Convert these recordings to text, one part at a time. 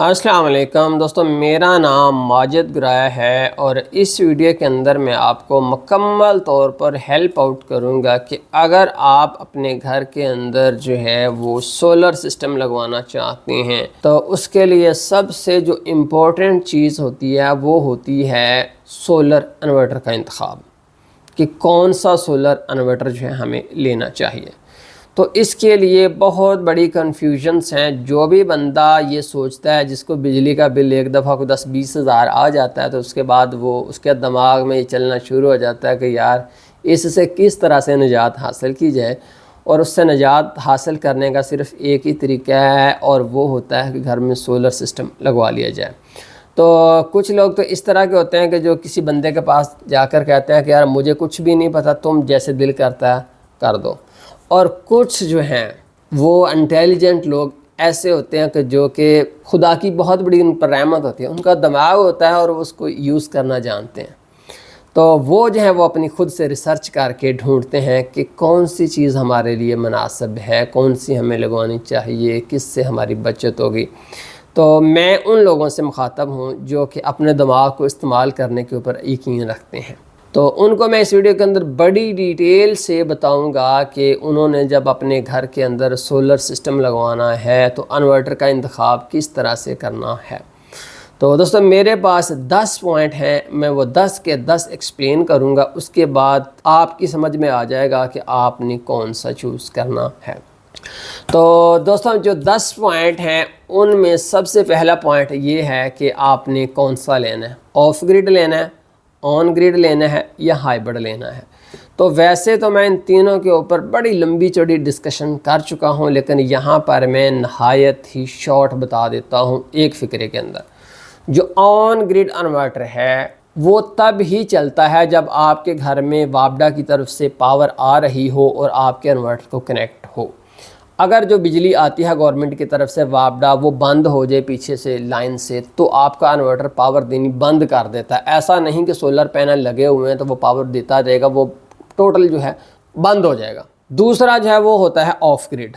السلام علیکم دوستوں، میرا نام ماجد گرایا ہے اور اس ویڈیو کے اندر میں آپ کو مکمل طور پر ہیلپ آؤٹ کروں گا کہ اگر آپ اپنے گھر کے اندر جو ہے وہ سولر سسٹم لگوانا چاہتے ہیں تو اس کے لیے سب سے جو امپورٹنٹ چیز ہوتی ہے وہ ہوتی ہے سولر انورٹر کا انتخاب، کہ کون سا سولر انورٹر جو ہے ہمیں لینا چاہیے۔ تو اس کے لیے بہت بڑی کنفیوژنس ہیں۔ جو بھی بندہ یہ سوچتا ہے، جس کو بجلی کا بل ایک دفعہ کو 10-20 ہزار آ جاتا ہے، تو اس کے بعد وہ اس کے دماغ میں یہ چلنا شروع ہو جاتا ہے کہ یار اس سے کس طرح سے نجات حاصل کی جائے، اور اس سے نجات حاصل کرنے کا صرف ایک ہی طریقہ ہے، اور وہ ہوتا ہے کہ گھر میں سولر سسٹم لگوا لیا جائے۔ تو کچھ لوگ تو اس طرح کے ہوتے ہیں کہ جو کسی بندے کے پاس جا کر کہتے ہیں کہ یار مجھے کچھ بھی نہیں پتہ، تم جیسے دل کرتا ہے کر دو۔ اور کچھ جو ہیں وہ انٹیلیجنٹ لوگ ایسے ہوتے ہیں کہ جو کہ خدا کی بہت بڑی ان پر رحمت ہوتی ہے، ان کا دماغ ہوتا ہے اور وہ اس کو یوز کرنا جانتے ہیں۔ تو وہ جو ہے وہ اپنی خود سے ریسرچ کر کے ڈھونڈتے ہیں کہ کون سی چیز ہمارے لیے مناسب ہے، کون سی ہمیں لگوانی چاہیے، کس سے ہماری بچت ہوگی۔ تو میں ان لوگوں سے مخاطب ہوں جو کہ اپنے دماغ کو استعمال کرنے کے اوپر یقین رکھتے ہیں۔ تو ان کو میں اس ویڈیو کے اندر بڑی ڈیٹیل سے بتاؤں گا کہ انہوں نے جب اپنے گھر کے اندر سولر سسٹم لگوانا ہے تو انورٹر کا انتخاب کس طرح سے کرنا ہے۔ تو دوستو میرے پاس 10 پوائنٹ ہیں، میں وہ 10 کے 10 ایکسپلین کروں گا، اس کے بعد آپ کی سمجھ میں آ جائے گا کہ آپ نے کون سا چوز کرنا ہے۔ تو دوستوں جو 10 پوائنٹ ہیں ان میں سب سے پہلا پوائنٹ یہ ہے کہ آپ نے کون سا لینا ہے، آف گریڈ لینا ہے، آن گریڈ لینا ہے یا ہائیبرڈ لینا ہے۔ تو ویسے تو میں ان تینوں کے اوپر بڑی لمبی چوڑی ڈسکشن کر چکا ہوں، لیکن یہاں پر میں نہایت ہی شارٹ بتا دیتا ہوں ایک فکرے کے اندر۔ جو آن گریڈ انورٹر ہے وہ تب ہی چلتا ہے جب آپ کے گھر میں وابڈا کی طرف سے پاور آ رہی ہو اور آپ کے انورٹر کو کنیکٹ ہو۔ اگر جو بجلی آتی ہے گورنمنٹ کی طرف سے وابڈا وہ بند ہو جائے پیچھے سے لائن سے، تو آپ کا انورٹر پاور دینی بند کر دیتا ہے۔ ایسا نہیں کہ سولر پینل لگے ہوئے ہیں تو وہ پاور دیتا جائے گا، وہ ٹوٹل جو ہے بند ہو جائے گا۔ دوسرا جو ہے وہ ہوتا ہے off grid.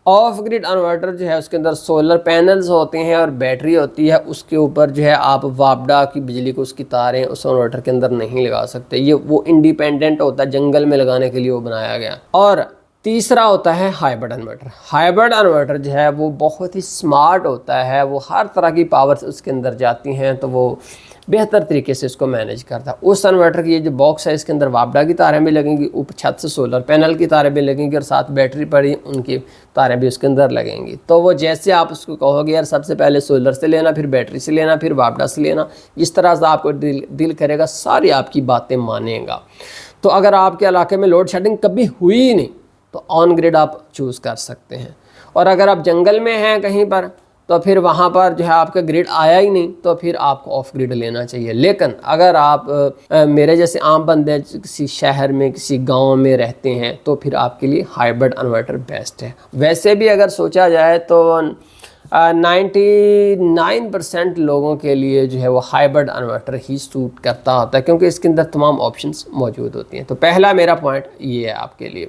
Off grid inverter جو ہے اس کے اندر سولر پینلز ہوتے ہیں اور بیٹری ہوتی ہے، اس کے اوپر جو ہے آپ وابڈا کی بجلی کو اس کی تاریں اس انورٹر کے اندر نہیں لگا سکتے، یہ وہ انڈیپینڈنٹ ہوتا ہے، جنگل میں لگانے کے لیے وہ بنایا گیا۔ اور تیسرا ہوتا ہے ہائیبرڈ انورٹر۔ ہائیبرڈ انورٹر جو ہے وہ بہت ہی سمارٹ ہوتا ہے، وہ ہر طرح کی پاور اس کے اندر جاتی ہیں تو وہ بہتر طریقے سے اس کو مینیج کرتا ہے۔ اس انورٹر کی یہ جو باکس ہے اس کے اندر وابڈا کی تاریں بھی لگیں گی، اوپر چھت سے سولر پینل کی تاریں بھی لگیں گی، اور ساتھ بیٹری پڑی ان کی تاریں بھی اس کے اندر لگیں گی۔ تو وہ جیسے آپ اس کو کہو گے یار سب سے پہلے سولر سے لینا، پھر بیٹری سے لینا، پھر وابڈا سے لینا، جس طرح سے آپ کو دل کرے گا ساری آپ کی باتیں مانے گا۔ تو اگر آپ کے علاقے میں لوڈ شیڈنگ کبھی ہوئی ہی نہیں تو آن گریڈ آپ چوز کر سکتے ہیں، اور اگر آپ جنگل میں ہیں کہیں پر تو پھر وہاں پر جو ہے آپ کا گریڈ آیا ہی نہیں تو پھر آپ کو آف گریڈ لینا چاہیے۔ لیکن اگر آپ میرے جیسے عام بندے کسی شہر میں کسی گاؤں میں رہتے ہیں تو پھر آپ کے لیے ہائیبرڈ انورٹر بیسٹ ہے۔ ویسے بھی اگر سوچا جائے تو 99% لوگوں کے لیے جو ہے وہ ہائیبرڈ انورٹر ہی سوٹ کرتا ہوتا ہے، کیونکہ اس کے اندر تمام آپشنز موجود ہوتی ہیں۔ تو پہلا میرا پوائنٹ یہ ہے آپ کے لیے۔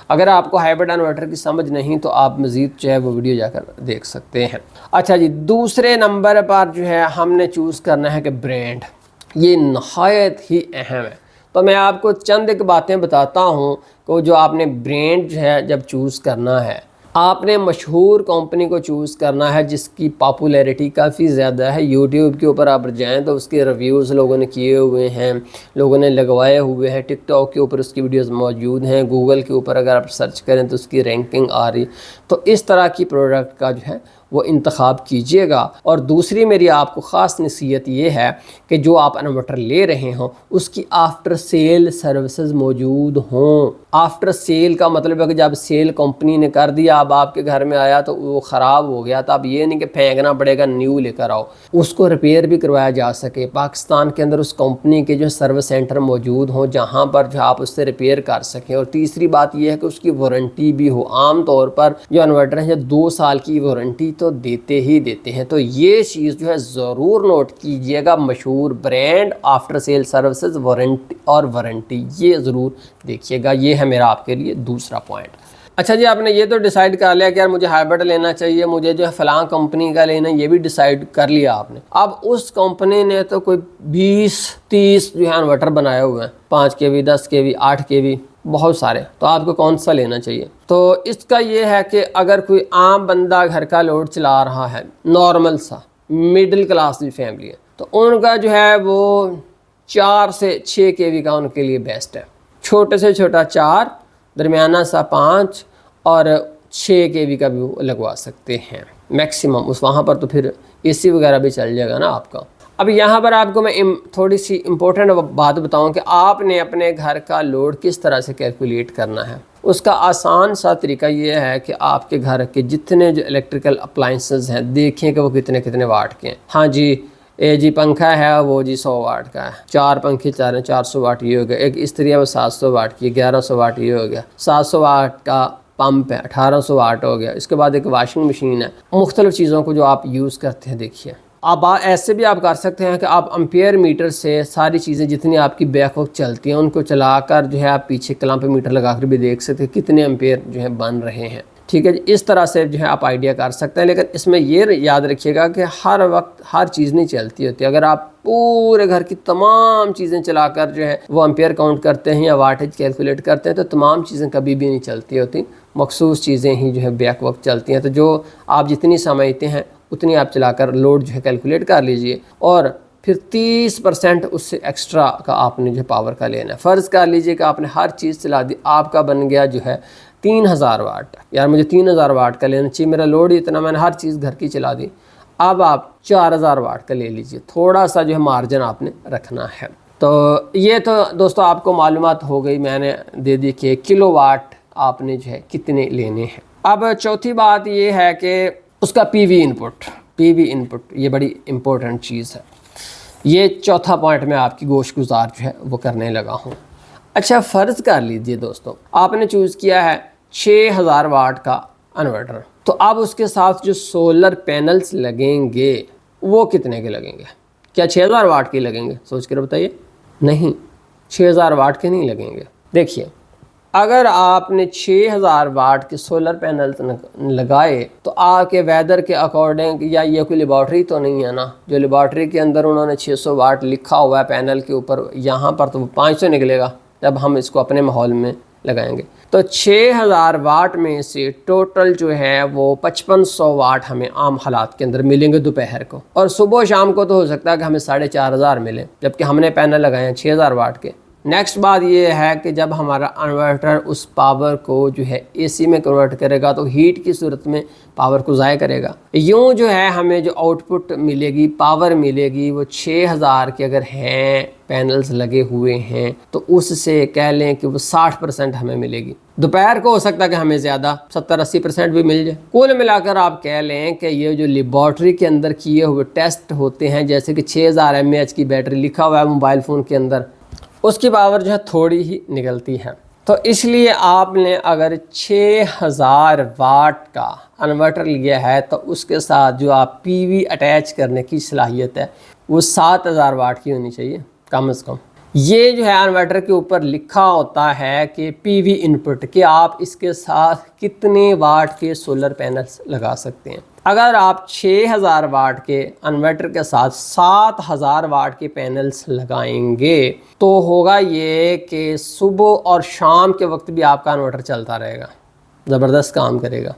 اگر آپ کو ہائیبرڈ انورٹر کی سمجھ نہیں تو آپ مزید جو ہے وہ ویڈیو جا کر دیکھ سکتے ہیں۔ اچھا جی، دوسرے نمبر پر جو ہے ہم نے چوز کرنا ہے کہ برانڈ، یہ نہایت ہی اہم ہے۔ تو میں آپ کو چند ایک باتیں بتاتا ہوں کہ جو آپ نے برانڈ جو ہے جب چوز کرنا ہے، آپ نے مشہور کمپنی کو چوز کرنا ہے جس کی پاپولیرٹی کافی زیادہ ہے۔ یوٹیوب کے اوپر آپ جائیں تو اس کے ریویوز لوگوں نے کیے ہوئے ہیں، لوگوں نے لگوائے ہوئے ہیں، ٹک ٹاک کے اوپر اس کی ویڈیوز موجود ہیں، گوگل کے اوپر اگر آپ سرچ کریں تو اس کی رینکنگ آ رہی۔ تو اس طرح کی پروڈکٹ کا جو ہے وہ انتخاب کیجئے گا۔ اور دوسری میری آپ کو خاص نصیحت یہ ہے کہ جو آپ انورٹر لے رہے ہوں اس کی آفٹر سیل سروسز موجود ہوں۔ آفٹر سیل کا مطلب ہے کہ جب سیل کمپنی نے کر دیا، اب آپ کے گھر میں آیا تو وہ خراب ہو گیا، تو اب یہ نہیں کہ پھینکنا پڑے گا، نیو لے کر آؤ، اس کو ریپیئر بھی کروایا جا سکے۔ پاکستان کے اندر اس کمپنی کے جو سروس سینٹر موجود ہوں جہاں پر جو آپ اس سے ریپیئر کر سکیں۔ اور تیسری بات یہ ہے کہ اس کی وارنٹی بھی ہو۔ عام طور پر جو انورٹر ہیں 2 سال کی وارنٹی تو دیتے ہی دیتے ہیں، تو یہ چیز جو ہے ضرور نوٹ کیجئے گا۔ مشہور brand, after sale services, warranty اور وارنٹی، یہ ضرور دیکھیے گا۔ یہ ہے میرا آپ کے لیے دوسرا پوائنٹ۔ اچھا جی، آپ نے یہ تو ڈیسائیڈ کر لیا کہ یار مجھے ہائبرڈ لینا چاہیے، مجھے جو ہے فلاں کمپنی کا لینا، یہ بھی ڈیسائیڈ کر لیا آپ نے۔ اب اس کمپنی نے تو کوئی 20-30 جو ہے انورٹر بنائے ہوئے ہیں، 5 kV 10 kV 8 kV، بہت سارے، تو آپ کو کون سا لینا چاہیے؟ تو اس کا یہ ہے کہ اگر کوئی عام بندہ گھر کا لوڈ چلا رہا ہے، نارمل سا مڈل کلاس کی فیملی ہے، تو ان کا جو ہے وہ 4 سے 6 kV کا ان کے لیے بیسٹ ہے۔ چھوٹے سے چھوٹا 4، درمیانہ سا 5 اور 6 kV کا بھی وہ لگوا سکتے ہیں میکسیمم، اس وہاں پر تو پھر اے سی وغیرہ بھی چل جائے گا نا آپ کا۔ اب یہاں پر آپ کو میں تھوڑی سی امپورٹنٹ بات بتاؤں کہ آپ نے اپنے گھر کا لوڈ کس طرح سے کیلکولیٹ کرنا ہے۔ اس کا آسان سا طریقہ یہ ہے کہ آپ کے گھر کے جتنے جو الیکٹریکل اپلائنسز ہیں دیکھیں کہ وہ کتنے واٹ کے ہیں۔ ہاں جی پنکھا ہے وہ جی 100 واٹ کا ہے، 4 پنکھے چل رہے ہیں 400 واٹ یہ ہو گیا، ایک استری ہے وہ 700 واٹ کی، 1100 واٹ یہ ہو گیا، 700 واٹ کا پمپ ہے 1800 واٹ ہو گیا، اس کے بعد ایک واشنگ مشین ہے، مختلف چیزوں کو جو آپ یوز کرتے ہیں دیکھیے۔ اب ایسے بھی آپ کر سکتے ہیں کہ آپ امپیئر میٹر سے ساری چیزیں جتنی آپ کی بیک وقت چلتی ہیں ان کو چلا کر جو ہے آپ پیچھے کلام پہ میٹر لگا کر بھی دیکھ سکتے ہیں کتنے امپیئر جو ہے بن رہے ہیں، ٹھیک ہے جی۔ اس طرح سے جو ہے آپ آئیڈیا کر سکتے ہیں، لیکن اس میں یہ یاد رکھیے گا کہ ہر وقت ہر چیز نہیں چلتی ہوتی۔ اگر آپ پورے گھر کی تمام چیزیں چلا کر جو ہے وہ امپیئر کاؤنٹ کرتے ہیں یا واٹیج کیلکولیٹ کرتے ہیں تو تمام چیزیں کبھی بھی نہیں چلتی ہوتی، مخصوص چیزیں ہی جو ہے بیک وقت چلتی ہیں۔ تو جو آپ جتنی سمجھتے ہیں اتنی آپ چلا کر لوڈ جو ہے کیلکولیٹ کر لیجئے، اور پھر 30% اس سے ایکسٹرا کا آپ نے جو پاور کا لینا ہے۔ فرض کر لیجئے کہ آپ نے ہر چیز چلا دی، آپ کا بن گیا جو ہے 3000 واٹ، یار مجھے 3000 واٹ کا لینا چاہیے، میرا لوڈ ہی اتنا، میں نے ہر چیز گھر کی چلا دی، اب آپ 4000 واٹ کا لے لیجئے، تھوڑا سا جو ہے مارجن آپ نے رکھنا ہے۔ تو یہ تو دوستو آپ کو معلومات ہو گئی، میں نے دے دی کہ کلو واٹ آپ نے جو ہے کتنے لینے ہیں۔ اب چوتھی بات یہ ہے کہ اس کا پی وی انپٹ، یہ بڑی امپورٹنٹ چیز ہے۔ یہ چوتھا پوائنٹ میں آپ کی گوش گزار جو ہے وہ کرنے لگا ہوں۔ اچھا فرض کر لیجئے دوستو آپ نے چوز کیا ہے 6000 واٹ کا انورٹر، تو اب اس کے ساتھ جو سولر پینلز لگیں گے وہ کتنے کے لگیں گے؟ کیا 6000 واٹ کے لگیں گے؟ سوچ کر بتائیے۔ نہیں، 6000 واٹ کے نہیں لگیں گے۔ دیکھیے اگر آپ نے 6000 واٹ کے سولر پینلز لگائے تو آپ کے ویدر کے اکارڈنگ، یا یہ کوئی لیبارٹری تو نہیں ہے نا جو لیبارٹری کے اندر انہوں نے 600 واٹ لکھا ہوا ہے پینل کے اوپر، یہاں پر تو وہ 500 نکلے گا جب ہم اس کو اپنے ماحول میں لگائیں گے۔ تو 6000 واٹ میں سے ٹوٹل جو ہے وہ 5500 واٹ ہمیں عام حالات کے اندر ملیں گے دوپہر کو، اور صبح و شام کو تو ہو سکتا ہے کہ ہمیں 4500 ملیں، جبکہ ہم نے پینل لگائے ہیں 6000 واٹ کے۔ نیکسٹ بات یہ ہے کہ جب ہمارا انورٹر اس پاور کو جو ہے اے سی میں کنورٹ کرے گا تو ہیٹ کی صورت میں پاور کو ضائع کرے گا، یوں جو ہے ہمیں جو آؤٹ پٹ ملے گی، پاور ملے گی، وہ 6000 کے اگر ہیں پینلز لگے ہوئے ہیں تو اس سے کہہ لیں کہ وہ 60% ہمیں ملے گی۔ دوپہر کو ہو سکتا ہے کہ ہمیں زیادہ 70-80% بھی مل جائے۔ کل ملا کر آپ کہہ لیں کہ یہ جو لیبارٹری کے اندر کیے ہوئے ٹیسٹ ہوتے ہیں، جیسے کہ 6000 mAh کی بیٹری لکھا ہوا ہے موبائل فون کے اندر، اس کی پاور جو ہے تھوڑی ہی نکلتی ہے۔ تو اس لیے آپ نے اگر 6000 واٹ کا انورٹر لیا ہے تو اس کے ساتھ جو آپ پی وی اٹیچ کرنے کی صلاحیت ہے وہ 7000 واٹ کی ہونی چاہیے کم از کم۔ یہ جو ہے انورٹر کے اوپر لکھا ہوتا ہے کہ پی وی انپٹ، کہ آپ اس کے ساتھ کتنے واٹ کے سولر پینلز لگا سکتے ہیں۔ اگر آپ 6000 واٹ کے انورٹر کے ساتھ 7000 واٹ کے پینلز لگائیں گے تو ہوگا یہ کہ صبح اور شام کے وقت بھی آپ کا انورٹر چلتا رہے گا، زبردست کام کرے گا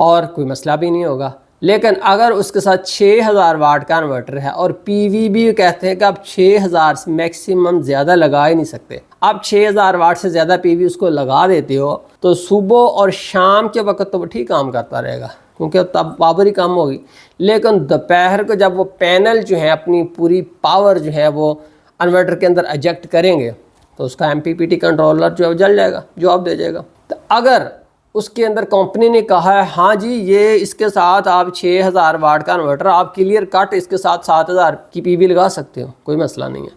اور کوئی مسئلہ بھی نہیں ہوگا۔ لیکن اگر اس کے ساتھ 6000 واٹ کا انورٹر ہے اور پی وی بھی کہتے ہیں کہ آپ 6000 سے میکسیمم زیادہ لگا ہی نہیں سکتے، آپ 6000 واٹ سے زیادہ پی وی اس کو لگا دیتے ہو تو صبح اور شام کے وقت تو وہ ٹھیک کام کرتا رہے گا کیونکہ تب پاور ہی کم ہوگی، لیکن دوپہر کو جب وہ پینل جو ہے اپنی پوری پاور جو ہے وہ انورٹر کے اندر ایجیکٹ کریں گے تو اس کا M P P T controller جو ہے جل جائے گا، جواب دے جائے گا۔ تو اگر اس کے اندر کمپنی نے کہا ہے ہاں جی یہ اس کے ساتھ آپ 6000 واٹ کا انورٹر آپ کلیئر کٹ اس کے ساتھ 7000 کی پی وی لگا سکتے ہو، کوئی مسئلہ نہیں ہے،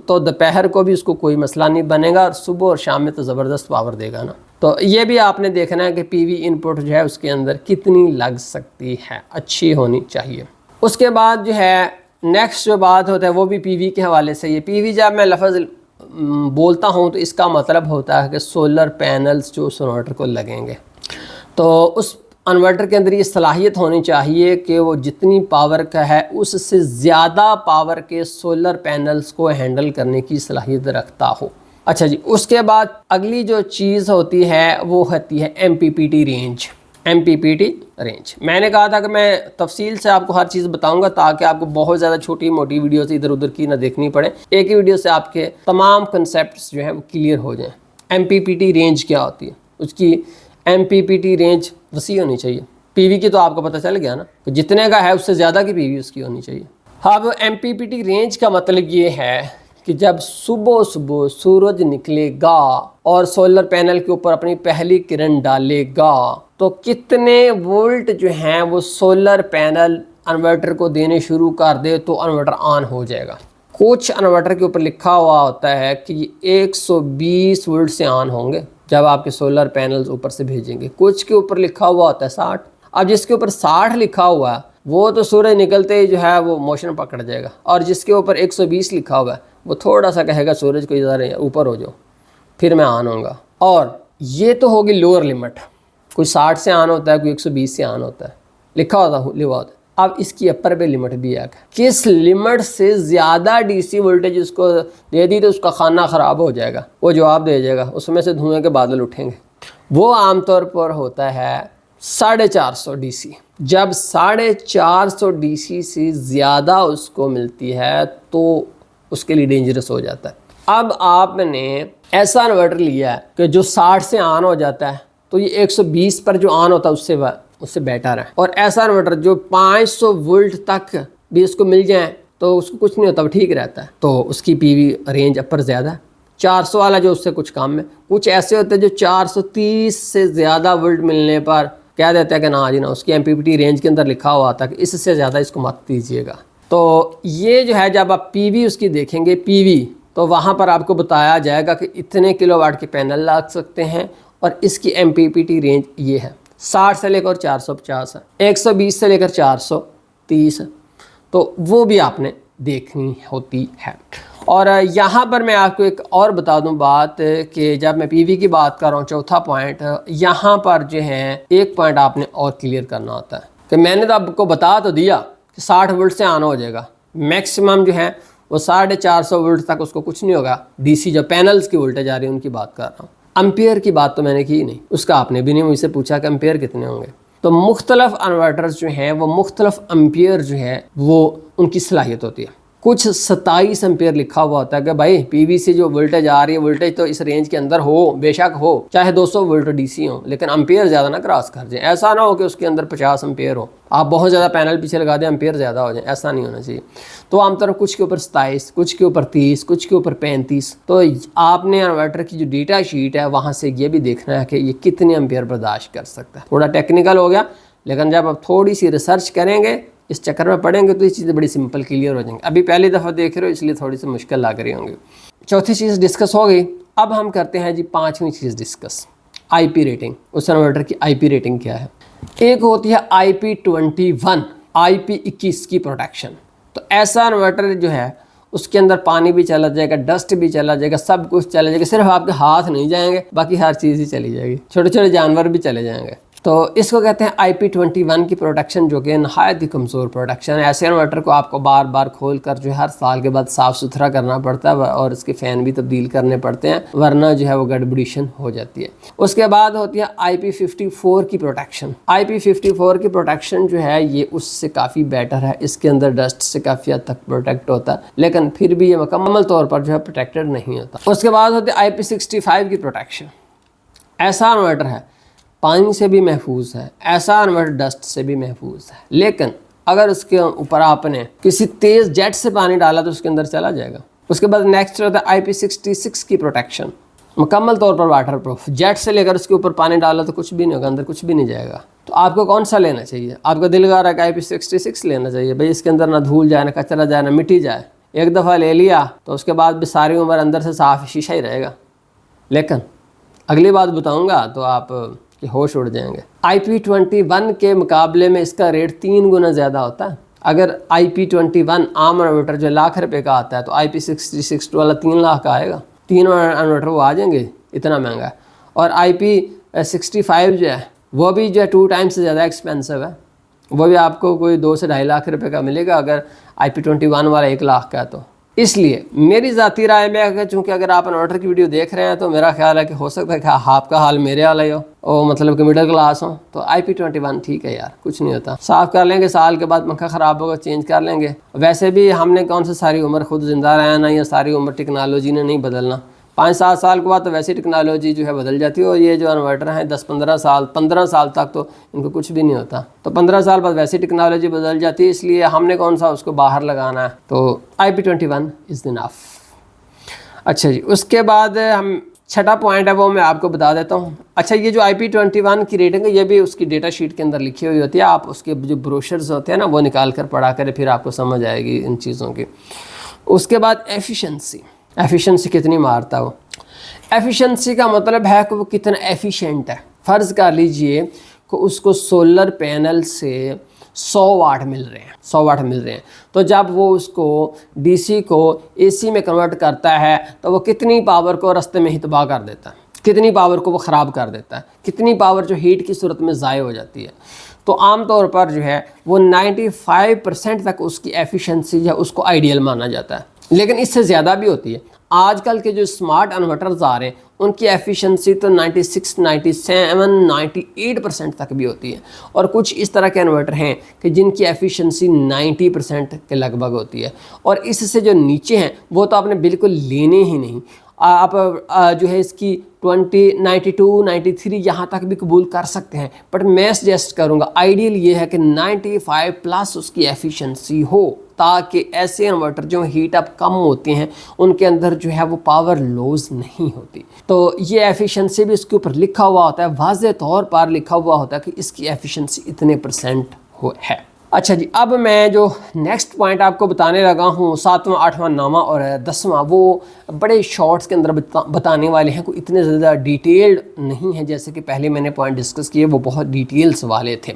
تو دوپہر کو بھی اس کو کوئی مسئلہ نہیں بنے گا اور صبح اور شام میں تو زبردست پاور دے گا نا۔ تو یہ بھی آپ نے دیکھنا ہے کہ پی وی انپٹ جو ہے اس کے اندر کتنی لگ سکتی ہے، اچھی ہونی چاہیے۔ اس کے بعد جو ہے نیکسٹ جو بات ہوتا ہے وہ بھی پی وی کے حوالے سے، یہ پی وی جب میں لفظ بولتا ہوں تو اس کا مطلب ہوتا ہے کہ سولر پینلز جو اس انورٹر کو لگیں گے۔ تو اس انورٹر کے اندر یہ صلاحیت ہونی چاہیے کہ وہ جتنی پاور کا ہے اس سے زیادہ پاور کے سولر پینلز کو ہینڈل کرنے کی صلاحیت رکھتا ہو۔ اچھا جی، اس کے بعد اگلی جو چیز ہوتی ہے وہ ہوتی ہے M P P T range. M P P T range, میں نے کہا تھا کہ میں تفصیل سے آپ کو ہر چیز بتاؤں گا تاکہ آپ کو بہت زیادہ چھوٹی موٹی ویڈیوز ادھر ادھر کی نہ دیکھنی پڑے، ایک ہی ویڈیو سے آپ کے تمام کنسیپٹس جو ہیں وہ کلیئر ہو جائیں۔ M P P T range کیا ہوتی ہے؟ اس کی M P P T range وسیع ہونی چاہیے۔ پی وی کی تو آپ کو پتہ چل گیا نا کہ جتنے کا ہے اس سے زیادہ کی پی وی اس کی ہونی چاہیے۔ اب M P P T range کا مطلب یہ ہے کہ جب صبح صبح سورج نکلے گا اور سولر پینل کے اوپر اپنی پہلی کرن ڈالے گا تو کتنے وولٹ جو ہیں وہ سولر پینل انورٹر کو دینے شروع کر دے تو انورٹر آن ہو جائے گا۔ کچھ انورٹر کے اوپر لکھا ہوا ہوتا ہے کہ یہ 120 وولٹ سے آن ہوں گے جب آپ کے سولر پینلز اوپر سے بھیجیں گے، کچھ کے اوپر لکھا ہوا ہوتا ہے 60۔ اب جس کے اوپر 60 لکھا ہوا ہے وہ تو سورج نکلتے ہی جو ہے وہ موشن پکڑ جائے گا، اور جس کے اوپر 120 لکھا ہوا ہے وہ تھوڑا سا کہے گا سورج کو ادھر اوپر ہو جاؤ پھر میں آن ہوں گا۔ اور یہ تو ہوگی لوور لمٹ، کوئی 60 سے آن ہوتا ہے، کوئی 120 سے آن ہوتا ہے، لکھا ہوتا ہے۔ اب اس کی اپر پہ لمٹ بھی ہے، کس لمٹ سے زیادہ ڈی سی وولٹیج اس کو دے دی تو اس کا کھانا خراب ہو جائے گا، وہ جواب دے جائے گا، اس میں سے دھوئیں کے بادل اٹھیں گے۔ وہ عام طور پر ہوتا ہے 450 ڈی سی۔ جب 450 ڈی سی سے زیادہ اس کو ملتی ہے تو اس کے لیے ڈینجرس ہو جاتا ہے۔ اب آپ نے ایسا انورٹر لیا ہے کہ جو 60 سے آن ہو جاتا ہے تو یہ 120 پر جو آن ہوتا ہے اس سے بیٹر ہے، اور ایسا انورٹر جو 500 وولٹ تک بھی اس کو مل جائیں تو اس کو کچھ نہیں ہوتا، وہ ٹھیک رہتا ہے، تو اس کی پی وی رینج اپر زیادہ ہے۔ 400 والا جو اس سے کچھ کم ہے، کچھ ایسے ہوتے ہیں جو 430 سے زیادہ وولٹ ملنے پر کہہ دیتا ہے کہ نا جی نا، اس کی M P P T range کے اندر لکھا ہوا تھا کہ اس سے زیادہ اس کو مت دیجیے گا۔ تو یہ جو ہے جب آپ پی وی اس کی دیکھیں گے، پی وی، تو وہاں پر آپ کو بتایا جائے گا کہ اتنے کلو واٹ کے پینل لگ سکتے ہیں، اور اس کی M P P T range یہ ہے، 60 سے لے کر 450 ہے، 120 سے لے کر 430 ہے، تو وہ بھی آپ نے دیکھنی ہوتی ہے۔ اور یہاں پر میں آپ کو ایک اور بتا دوں بات کہ جب میں پی وی کی بات کر رہا ہوں، چوتھا پوائنٹ یہاں پر جو ہے ایک پوائنٹ آپ نے اور کلیئر کرنا ہوتا ہے کہ میں نے تو آپ کو بتا تو دیا کہ 60 وولٹ سے آن ہو جائے گا، میکسیمم جو ہے وہ 450 وولٹ تک اس کو کچھ نہیں ہوگا۔ ڈی سی جو پینلز کی وولٹیج آ رہی ہے ان کی بات کر رہا ہوں، امپیئر کی بات تو میں نے کی نہیں، اس کا آپ نے بھی نہیں مجھ سے پوچھا کہ امپیئر کتنے ہوں گے۔ تو مختلف انورٹرز جو ہیں وہ مختلف امپیئر جو ہے وہ ان کی صلاحیت ہوتی ہے۔ کچھ 27 امپیئر لکھا ہوا ہوتا ہے کہ بھائی پی وی سے جو وولٹیج آ رہی ہے، وولٹیج تو اس رینج کے اندر ہو، بے شک ہو، چاہے 200 وولٹ ڈی سی ہوں، لیکن امپیئر زیادہ نہ کراس کر جائیں۔ ایسا نہ ہو کہ اس کے اندر 50 امپیئر ہو، آپ بہت زیادہ پینل پیچھے لگا دیں، امپیئر زیادہ ہو جائیں، ایسا نہیں ہونا چاہیے۔ تو عام طور پر کچھ کے اوپر 27، کچھ کے اوپر 30، کچھ کے اوپر 35۔ تو آپ نے انورٹر کی جو ڈیٹا شیٹ ہے وہاں سے یہ بھی دیکھنا ہے کہ یہ کتنے امپیئر برداشت کر سکتا ہے۔ تھوڑا ٹیکنیکل ہو گیا، لیکن جب آپ تھوڑی سی ریسرچ کریں گے، اس چکر میں پڑھیں گے تو یہ چیزیں بڑی سمپل کلیئر ہو جائیں گی۔ ابھی پہلی دفعہ دیکھ رہے ہو اس لیے تھوڑی سی مشکل لگ رہی ہوں گی۔ چوتھی چیز ڈسکس ہو گئی، اب ہم کرتے ہیں جی 5ویں چیز ڈسکس، آئی پی ریٹنگ۔ اس انورٹر کی آئی پی ریٹنگ کیا ہے؟ ایک ہوتی ہے آئی پی 21، آئی پی 21 کی پروٹیکشن۔ تو ایسا انورٹر جو ہے اس کے اندر پانی بھی چلا جائے گا، ڈسٹ بھی چلا جائے گا، سب کچھ چلا جائے گا، صرف آپ کے ہاتھ نہیں جائیں گے، باقی ہر چیز ہی چلی جائے گی، چھوٹے چھوٹے جانور بھی چلے جائیں گے۔ تو اس کو کہتے ہیں آئی پی 21 کی پروٹیکشن، جو کہ نہایت ہی کمزور پروٹیکشن ہے۔ ایسے انورٹر کو آپ کو بار بار کھول کر جو ہے ہر سال کے بعد صاف ستھرا کرنا پڑتا ہے، اور اس کے فین بھی تبدیل کرنے پڑتے ہیں، ورنہ جو ہے وہ گڑبڑیشن ہو جاتی ہے۔ اس کے بعد ہوتی ہے آئی پی 54 کی پروٹیکشن۔ آئی پی 54 کی پروٹیکشن جو ہے یہ اس سے کافی بیٹر ہے، اس کے اندر ڈسٹ سے کافی حد تک پروٹیکٹ ہوتا ہے، لیکن پھر بھی یہ مکمل طور پر جو ہے پروٹیکٹڈ نہیں ہوتا۔ اس کے بعد ہوتی ہے آئی پی 65 کی پروٹیکشن۔ ایسا انورٹر ہے پانی سے بھی محفوظ ہے، ایسا انورٹر ڈسٹ سے بھی محفوظ ہے، لیکن اگر اس کے اوپر آپ نے کسی تیز جیٹ سے پانی ڈالا تو اس کے اندر چلا جائے گا۔ اس کے بعد نیکسٹ ہوتا ہے آئی پی 66 کی پروٹیکشن، مکمل طور پر واٹر پروف۔ جیٹ سے لے کر اس کے اوپر پانی ڈالا تو کچھ بھی نہیں ہوگا، اندر کچھ بھی نہیں جائے گا۔ تو آپ کو کون سا لینا چاہیے؟ آپ کا دل کہہ رہا ہے کہ آئی پی 66 لینا چاہیے، بھائی اس کے اندر نہ دھول جائے، نہ کچرا جائے، نہ مٹی جائے۔ ایک دفعہ لے لیا تو اس کے بعد بھی ساری عمر اندر سے صاف شیشہ ہی رہے گا، لیکن اگلی بات بتاؤں گا تو آپ کہ ہوش اڑ جائیں گے۔ آئی پی 21 کے مقابلے میں اس کا ریٹ 3 گنا زیادہ ہوتا ہے۔ اگر آئی پی 21 عام انورٹر جو ₹1,00,000 کا آتا ہے تو آئی پی 66 والا 3 لاکھ کا آئے گا، 3 انورٹر وہ آ جائیں گے، اتنا مہنگا ہے۔ اور آئی پی 65 جو ہے وہ بھی جو ہے 2 ٹائمز سے زیادہ ایکسپینسو ہے. وہ بھی آپ کو کوئی 2 سے 2.5 لاکھ روپے کا ملے گا اگر IP21 والا 1 لاکھ کا. تو اس لیے میری ذاتی رائے میں کہ چونکہ اگر آپ انورٹر کی ویڈیو دیکھ رہے ہیں تو میرا خیال ہے کہ ہو سکتا ہے کہ آپ کا حال میرے والا ہی ہو، اور مطلب کہ مڈل کلاس ہوں، تو IP21 ٹھیک ہے یار، کچھ نہیں ہوتا. صاف کر لیں گے، سال کے بعد پنکھا خراب ہوگا چینج کر لیں گے. ویسے بھی ہم نے کون سے ساری عمر خود زندہ رہنا یا ساری عمر ٹیکنالوجی نے نہیں بدلنا. 5-7 سال کے بعد تو ویسی ٹیکنالوجی جو ہے بدل جاتی ہے، اور یہ جو انورٹر ہیں 15 سال تک تو ان کو کچھ بھی نہیں ہوتا. تو 15 سال بعد ویسی ٹیکنالوجی بدل جاتی ہے، اس لیے ہم نے کون سا اس کو باہر لگانا ہے. تو IP21 از انف. اچھا جی، اس کے بعد ہم چھٹا پوائنٹ ہے وہ میں آپ کو بتا دیتا ہوں. اچھا، یہ جو IP21 کی ریٹنگ ہے یہ بھی اس کی ڈیٹا شیٹ کے اندر لکھی ہوئی ہوتی ہے. آپ اس کے جو بروشرز ہوتے ہیں نا وہ نکال کر پڑھا کریں، پھر آپ کو سمجھ آئے گی ان چیزوں کی. اس کے بعد ایفیشنسی کتنی مارتا ہے وہ. ایفیشنسی کا مطلب ہے کہ وہ کتنا ایفیشینٹ ہے. فرض کر لیجئے کہ اس کو سولر پینل سے 100 واٹ مل رہے ہیں، تو جب وہ اس کو ڈی سی کو اے سی میں کنورٹ کرتا ہے تو وہ کتنی پاور کو رستے میں ہی تباہ کر دیتا ہے، کتنی پاور کو وہ خراب کر دیتا ہے، کتنی پاور جو ہیٹ کی صورت میں ضائع ہو جاتی ہے. تو عام طور پر جو ہے وہ 95% تک اس کی ایفیشنسی یا اس کو آئیڈیل مانا جاتا ہے، لیکن اس سے زیادہ بھی ہوتی ہے. آج کل کے جو اسمارٹ انورٹرز آ رہے ہیں ان کی ایفیشنسی تو 96, 97, 98% تک بھی ہوتی ہے، اور کچھ اس طرح کے انورٹر ہیں کہ جن کی ایفیشنسی 90% کے لگ بھگ ہوتی ہے، اور اس سے جو نیچے ہیں وہ تو آپ نے بالکل لینے ہی نہیں. آپ جو ہے اس کی 20, 92, 93 یہاں تک بھی قبول کر سکتے ہیں، بٹ میں سجیسٹ کروں گا آئیڈیل یہ ہے کہ 95+ اس کی ایفیشنسی ہو، تاکہ ایسے انورٹر جو ہیٹ اپ کم ہوتے ہیں ان کے اندر جو ہے وہ پاور لوز نہیں ہوتی. تو یہ ایفیشنسی بھی اس کے اوپر لکھا ہوا ہوتا ہے، واضح طور پر لکھا ہوا ہوتا ہے کہ اس کی ایفیشنسی اتنے % ہے. اچھا جی، اب میں جو نیکسٹ پوائنٹ آپ کو بتانے لگا ہوں 7واں 8واں 9واں اور 10واں، وہ بڑے شارٹس کے اندر بتانے والے ہیں، کوئی اتنے زیادہ ڈیٹیلڈ نہیں ہیں جیسے کہ پہلے میں نے پوائنٹ ڈسکس کیے، وہ بہت ڈیٹیلز والے تھے.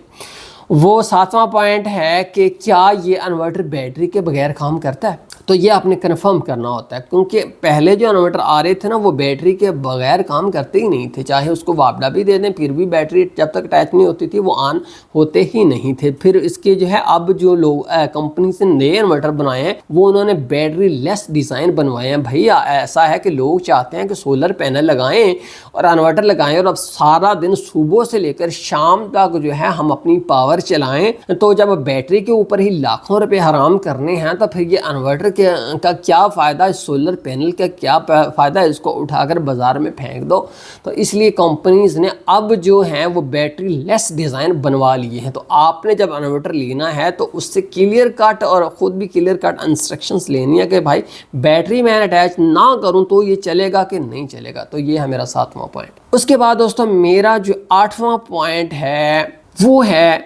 وہ 7واں پوائنٹ ہے کہ کیا یہ انورٹر بیٹری کے بغیر کام کرتا ہے. تو یہ آپ نے کنفرم کرنا ہوتا ہے، کیونکہ پہلے جو انورٹر آ رہے تھے نا وہ بیٹری کے بغیر کام کرتے ہی نہیں تھے، چاہے اس کو واپڈا بھی دے دیں پھر بھی بیٹری جب تک اٹیچ نہیں ہوتی تھی وہ آن ہوتے ہی نہیں تھے. پھر اس کے جو ہے اب جو لوگ کمپنی سے نئے انورٹر بنائے ہیں وہ انہوں نے بیٹری لیس ڈیزائن بنوائے ہیں. بھائی ایسا ہے کہ لوگ چاہتے ہیں کہ سولر پینل لگائیں اور انورٹر لگائیں اور اب سارا دن صبح سے لے کر شام تک جو ہے ہم اپنی پاور چلائیں، تو جب بیٹری کے اوپر ہی لاکھوں روپے حرام کرنے ہیں تو پھر یہ انورٹر کا کیا فائدہ، اس سولر پینل کا کیا فائدہ، اس کو اٹھا کر بازار میں پھینک دو. تو اس لیے کمپنیز نے اب جو ہیں وہ بیٹری لیس ڈیزائن بنوا لیے ہیں. تو آپ نے جب انورٹر لینا ہے تو اس سے کلیئر کٹ اور خود بھی کلیئر کٹ انسٹرکشنز لینی ہے کہ بھائی بیٹری میں اٹیچ نہ کروں تو یہ چلے گا کہ نہیں چلے گا. تو یہ ہے میرا 7واں پوائنٹ. اس کے بعد دوستوں میرا جو 8واں پوائنٹ ہے وہ ہے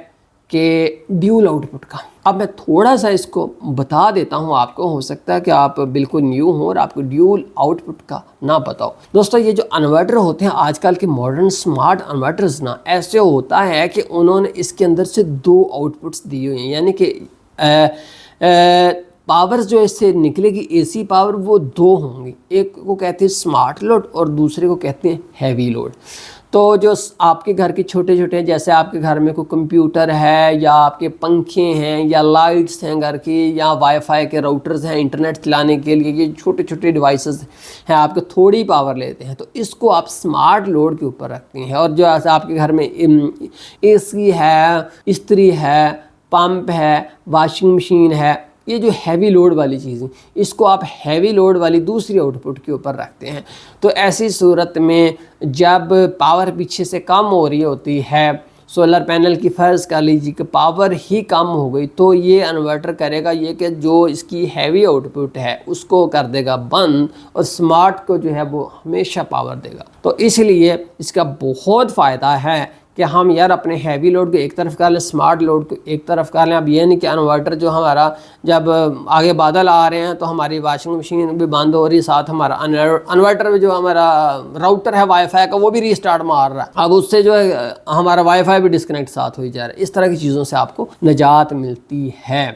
کہ ڈیول آؤٹ پٹ کا. اب میں تھوڑا سا اس کو بتا دیتا ہوں آپ کو، ہو سکتا ہے کہ آپ بالکل نیو ہوں اور آپ کو ڈیول آؤٹ پٹ کا نہ پتا ہو. دوستو یہ جو انورٹر ہوتے ہیں آج کل کے ماڈرن سمارٹ انورٹرز نا، ایسے ہوتا ہے کہ انہوں نے اس کے اندر سے 2 آؤٹ پٹس دی ہوئی ہیں، یعنی کہ پاور جو اس سے نکلے گی اے سی پاور وہ 2 ہوں گی. ایک کو کہتے ہیں سمارٹ لوڈ اور دوسرے کو کہتے ہیں ہیوی لوڈ. تو جو آپ کے گھر کے چھوٹے چھوٹے، جیسے آپ کے گھر میں کوئی کمپیوٹر ہے یا آپ کے پنکھے ہیں یا لائٹس ہیں گھر کی یا وائی فائی کے راؤٹرز ہیں انٹرنیٹ چلانے کے لیے، یہ چھوٹے چھوٹے ڈیوائسز ہیں آپ کے تھوڑی پاور لیتے ہیں، تو اس کو آپ سمارٹ لوڈ کے اوپر رکھتے ہیں. اور جو ایسا آپ کے گھر میں اے سی ہے، استری ہے، پمپ ہے، واشنگ مشین ہے، یہ جو ہیوی لوڈ والی چیزیں اس کو آپ ہیوی لوڈ والی دوسری آؤٹ پٹ کے اوپر رکھتے ہیں. تو ایسی صورت میں جب پاور پیچھے سے کم ہو رہی ہوتی ہے، سولر پینل کی فرض کر لیجیے کہ پاور ہی کم ہو گئی، تو یہ انورٹر کرے گا یہ کہ جو اس کی ہیوی آؤٹ پٹ ہے اس کو کر دے گا بند، اور سمارٹ کو جو ہے وہ ہمیشہ پاور دے گا. تو اس لیے اس کا بہت فائدہ ہے کہ ہم یار اپنے ہیوی لوڈ کو ایک طرف کر لیں، سمارٹ لوڈ کو ایک طرف کر لیں. اب یہ نہیں کہ انورٹر جو ہمارا جب آگے بادل آ رہے ہیں تو ہماری واشنگ مشین بھی بند ہو رہی ہے، ساتھ ہمارا انورٹر جو ہمارا راؤٹر ہے وائی فائی کا وہ بھی ری اسٹارٹ مار رہا ہے، اب اس سے جو ہے ہمارا وائی فائی بھی ڈسکنیکٹ ساتھ ہوئی جا رہا ہے. اس طرح کی چیزوں سے آپ کو نجات ملتی ہے،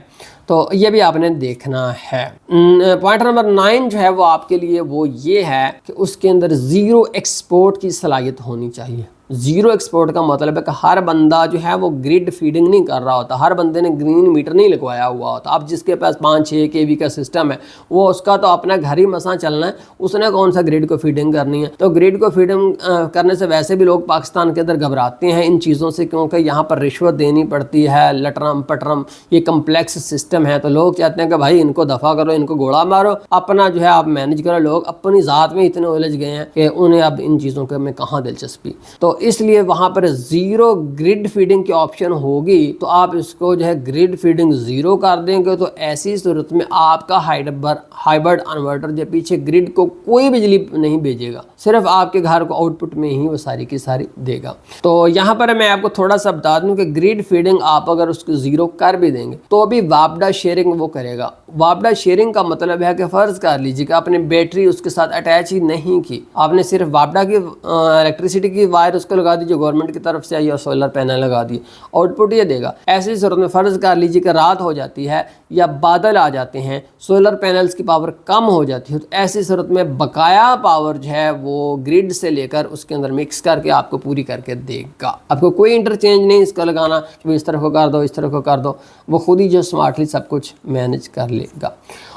تو یہ بھی آپ نے دیکھنا ہے. پوائنٹ نمبر 9 جو ہے وہ آپ کے لیے وہ یہ ہے کہ اس کے اندر زیرو ایکسپورٹ کی صلاحیت ہونی چاہیے. زیرو ایکسپورٹ کا مطلب ہے کہ ہر بندہ جو ہے وہ گریڈ فیڈنگ نہیں کر رہا ہوتا، ہر بندے نے گرین میٹر نہیں لگوایا ہوا ہوتا۔ اب جس کے پاس 5-6 kV کا سسٹم ہے وہ اس کا تو اپنا گھر ہی مساں چلنا ہے، اس نے کون سا گریڈ کو فیڈنگ کرنی ہے؟ تو گریڈ کو فیڈنگ کرنے سے ویسے بھی لوگ پاکستان کے اندر گھبراتے ہیں ان چیزوں سے، کیونکہ یہاں پر رشوت دینی پڑتی ہے، لٹرم پٹرم، یہ کمپلیکس سسٹم ہے، تو لوگ چاہتے ہیں کہ بھائی ان کو دفع کرو، ان کو گوڑا مارو، اپنا جو ہے آپ مینج کرو۔ لوگ اپنی ذات میں اتنے الجھ گئے ہیں کہ انہیں اب ان چیزوں کے میں کہاں دلچسپی، تو اس لیے وہاں پر زیرو گریڈ فیڈنگ کی آپشن ہوگی تو آپ اس کو جو ہے گریڈ فیڈنگ زیرو کر دیں گے، تو ایسی صورت میں آپ کا ہائبرڈ انورٹر جو پیچھے گریڈ کو کوئی بجلی نہیں بھیجے گا، صرف آپ کے گھر کو آؤٹ پٹ میں ہی وہ ساری کی ساری دے گا۔ تو یہاں پر میں آپ کو تھوڑا سا بتا دوں کہ گریڈ فیڈنگ آپ اگر اس کو زیرو کر بھی دیں گے تو بھی وابڈا شیئرنگ وہ کرے گا۔ وابڈا شیئرنگ کا مطلب ہے کہ فرض کر لیجیے کہ آپ نے بیٹری اس کے ساتھ اٹیچ ہی نہیں کی، آپ نے صرف وابڈا کی الیکٹریسٹی کی وائر اس کو لگا دی جو گورنمنٹ کی طرف سے آئی اور سولر پینل لگا دی، آؤٹ پٹ یہ دے گا۔ ایسی صورت میں فرض کر لیجیے کہ رات ہو جاتی ہے یا بادل آ جاتے ہیں، سولر پینلز کی پاور کم ہو جاتی ہے، تو ایسی صورت میں بقایا پاور جو ہے وہ گریڈ سے لے کر اس کے اندر مکس کر کے آپ کو پوری کر کے دے گا۔ آپ کو کوئی انٹرچینج نہیں اس کا لگانا کہ اس طرح کو کر دو، اس طرح کو کر دو، وہ خود ہی جو سمارٹلی سب کچھ مینج کر لے گا۔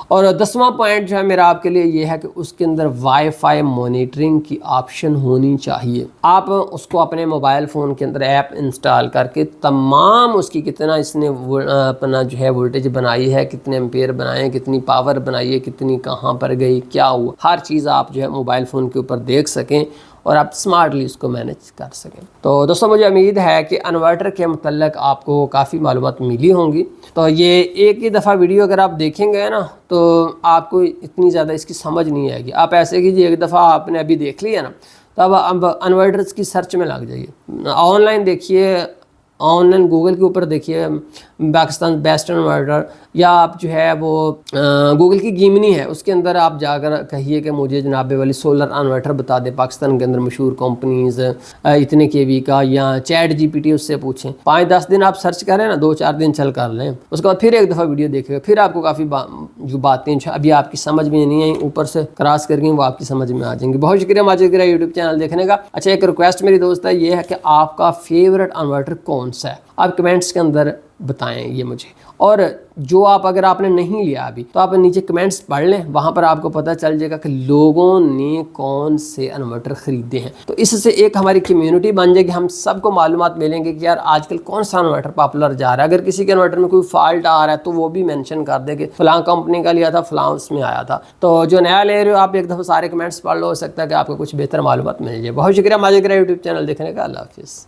اور 10واں پوائنٹ جو ہے میرا آپ کے لیے یہ ہے کہ اس کے اندر وائی فائی مانیٹرنگ کی آپشن ہونی چاہیے۔ آپ اس کو اپنے موبائل فون کے اندر ایپ انسٹال کر کے تمام اس کی کتنا اس نے اپنا جو ہے وولٹیج بنائی ہے، کتنے امپیئر بنائے ہیں، کتنی پاور بنائی ہے، کتنی کہاں پر گئی، کیا ہوا، ہر چیز آپ جو ہے موبائل فون کے اوپر دیکھ سکیں اور آپ سمارٹلی اس کو مینج کر سکیں۔ تو دوستوں مجھے امید ہے کہ انورٹر کے متعلق آپ کو کافی معلومات ملی ہوں گی۔ تو یہ ایک ہی دفعہ ویڈیو اگر آپ دیکھیں گے نا تو آپ کو اتنی زیادہ اس کی سمجھ نہیں آئے گی۔ آپ ایسے کیجیے، ایک دفعہ آپ نے ابھی دیکھ لیا نا تو اب انورٹرز کی سرچ میں لگ جائیے، آن لائن دیکھیے، آن لائن گوگل کے اوپر دیکھیے پاکستان بیسٹ انورٹر، یا آپ جو ہے وہ گوگل کی گیمنی ہے اس کے اندر آپ جا کر کہیے کہ مجھے جناب والی سولر انورٹر بتا دے پاکستان کے اندر مشہور کمپنیز اتنے kV کا، یا چیٹ GPT اس سے پوچھیں۔ 5-10 دن آپ سرچ کریں نا، 2-4 دن چل کر لیں، اس کے بعد پھر ایک دفعہ ویڈیو دیکھیں گے، پھر آپ کو کافی جو باتیں جو ابھی آپ کی سمجھ میں نہیں آئیں اوپر سے کراس کر گئی وہ آپ کی سمجھ میں آ جائیں گی۔ بہت شکریہ ماجد گرہ یوٹیوب چینل دیکھنے کا۔ اچھا ایک ریکویسٹ میری دوست ہے یہ ہے کہ آپ کا فیورٹ انورٹر کون سا ہے، آپ کمنٹس کے اندر بتائیں یہ مجھے، اور جو اگر آپ نے نہیں لیا ابھی تو آپ نیچے کمنٹس پڑھ لیں، وہاں پر آپ کو پتہ چل جائے گا کہ لوگوں نے کون سے انورٹر خریدے ہیں، تو اس سے ایک ہماری کمیونٹی بن جائے گی، ہم سب کو معلومات ملیں گے کہ یار آج کل کون سا انورٹر پاپولر جا رہا ہے۔ اگر کسی کے انورٹر میں کوئی فالٹ آ رہا ہے تو وہ بھی مینشن کر دے کہ فلاں کمپنی کا لیا تھا، فلاں اس میں آیا تھا۔ تو جو نیا لے رہے ہو آپ ایک دفعہ سارے کمنٹس پڑھ لو، ہو سکتا ہے کہ آپ کو کچھ بہتر معلومات مل جائے۔ بہت شکریہ ماجد گرہ یوٹیوب چینل دیکھنے کا۔ اللہ حافظ۔